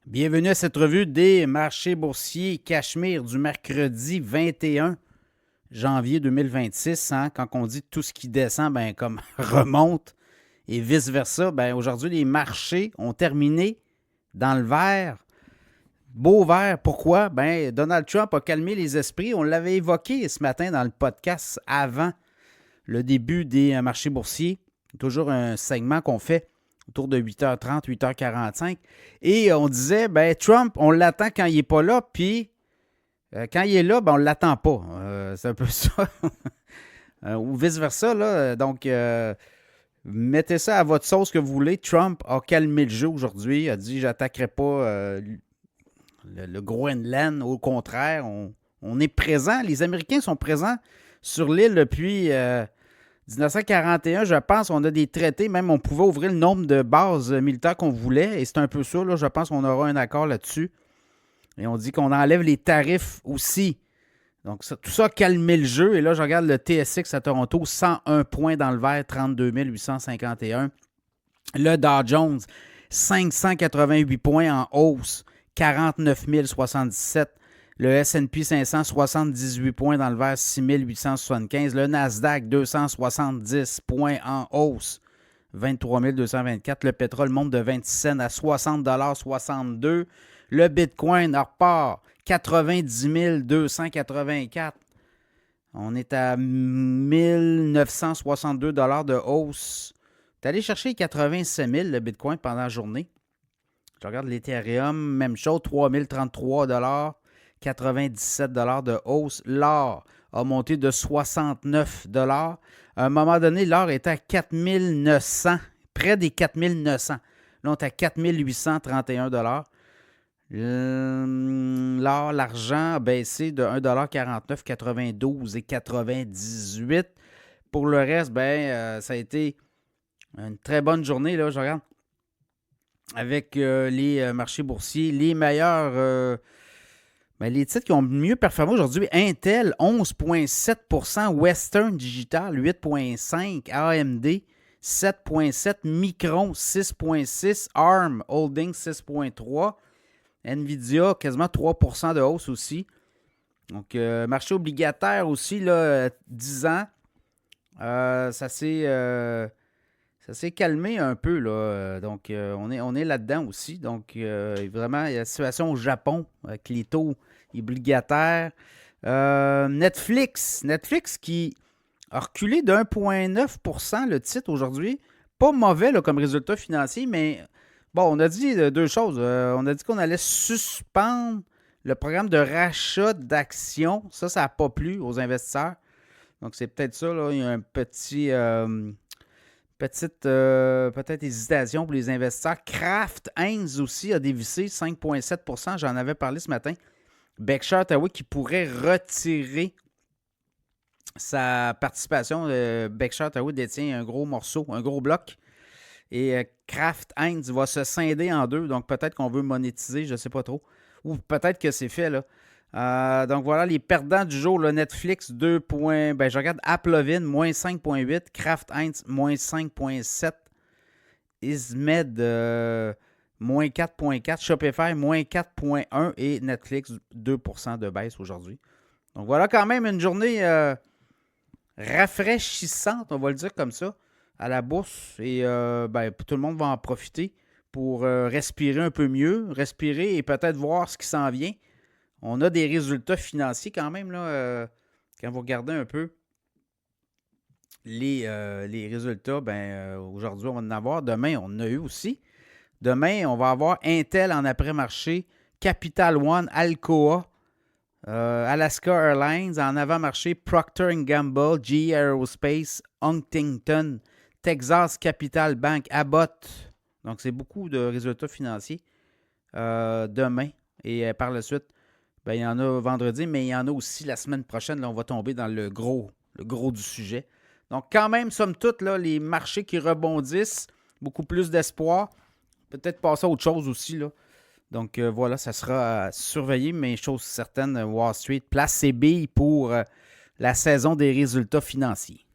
Bienvenue à cette revue des marchés boursiers Cachemire du mercredi 21 janvier 2026. Quand on dit tout ce qui descend, comme remonte et vice-versa, aujourd'hui, les marchés ont terminé dans le vert. Beau vert. Pourquoi? Donald Trump a calmé les esprits. On l'avait évoqué ce matin dans le podcast avant le début des marchés boursiers. Toujours un segment qu'on fait autour de 8h30, 8h45. Et on disait, Trump, on l'attend quand il n'est pas là, puis quand il est là, on ne l'attend pas. C'est un peu ça. Ou vice-versa, là. Donc, mettez ça à votre sauce que vous voulez. Trump a calmé le jeu aujourd'hui. Il a dit, j'attaquerai pas le Groenland. Au contraire, on est présent. Les Américains sont présents sur l'île depuis 1941, je pense qu'on a des traités, même on pouvait ouvrir le nombre de bases militaires qu'on voulait, et c'est un peu ça, là, je pense qu'on aura un accord là-dessus. Et on dit qu'on enlève les tarifs aussi. Donc, tout ça a calmé le jeu, et là, je regarde le TSX à Toronto, 101 points dans le vert, 32 851. Le Dow Jones, 588 points en hausse, 49 077. Le S&P 500, 78 points dans le vert, 6 875. Le Nasdaq, 270 points en hausse, 23 224. Le pétrole monte de 26 cents à 60,62 $. Le Bitcoin repart, 90 284. On est à 1962 $ de hausse. Tu es allé chercher 87 000 le Bitcoin pendant la journée. Je regarde l'Ethereum, même chose, 3033 $. 97 $ de hausse. L'or a monté de 69 $. À un moment donné, l'or était à 4 900, près des 4 900. Là, on est à 4 831 $. L'or, l'argent a baissé de 1,49 $, 92 et 98. Pour le reste, ça a été une très bonne journée. Là, je regarde avec les marchés boursiers. Les meilleurs... les titres qui ont mieux performé aujourd'hui, Intel, 11,7 %, Western Digital, 8,5 %, AMD, 7,7 %, Micron, 6,6 %, ARM Holdings, 6,3 %, Nvidia, quasiment 3 % de hausse aussi. Donc, marché obligataire aussi, là, 10 ans, ça s'est calmé un peu, là. Donc, on est là-dedans aussi. Donc, vraiment, il y a la situation au Japon avec les taux obligataires. Netflix qui a reculé de 1,9 % le titre aujourd'hui. Pas mauvais là, comme résultat financier, mais bon, on a dit deux choses. On a dit qu'on allait suspendre le programme de rachat d'actions. Ça n'a pas plu aux investisseurs. Donc, c'est peut-être ça, là. Il y a un petit... Petite peut-être hésitation pour les investisseurs. Kraft Heinz aussi a dévissé 5,7 %. J'en avais parlé ce matin. Berkshire Hathaway qui pourrait retirer sa participation. Berkshire Hathaway détient un gros morceau, un gros bloc. Et Kraft Heinz va se scinder en deux. Donc peut-être qu'on veut monétiser, je ne sais pas trop. Ou peut-être que c'est fait, là. Donc voilà, les perdants du jour, le Netflix, 2 points. Je regarde Applovin, moins 5,8. Kraft Heinz, moins 5,7. Ismed, moins 4,4. Shopify, moins 4,1. Et Netflix, 2 % de baisse aujourd'hui. Donc voilà quand même une journée rafraîchissante, on va le dire comme ça, à la bourse. Et tout le monde va en profiter pour respirer un peu mieux, respirer et peut-être voir ce qui s'en vient. On a des résultats financiers quand même, là, quand vous regardez un peu les résultats, aujourd'hui, on va en avoir. Demain, on en a eu aussi. Demain, on va avoir Intel en après-marché, Capital One, Alcoa, Alaska Airlines, en avant-marché, Procter & Gamble, GE Aerospace, Huntington, Texas Capital Bank, Abbott. Donc, c'est beaucoup de résultats financiers demain. Et par la suite, il y en a vendredi, mais il y en a aussi la semaine prochaine. Là, on va tomber dans le gros du sujet. Donc, quand même, somme toute, là, les marchés qui rebondissent, beaucoup plus d'espoir. Peut-être passer à autre chose aussi, là. Donc, voilà, ça sera à surveiller, mais chose certaine, Wall Street place ses billes pour la saison des résultats financiers.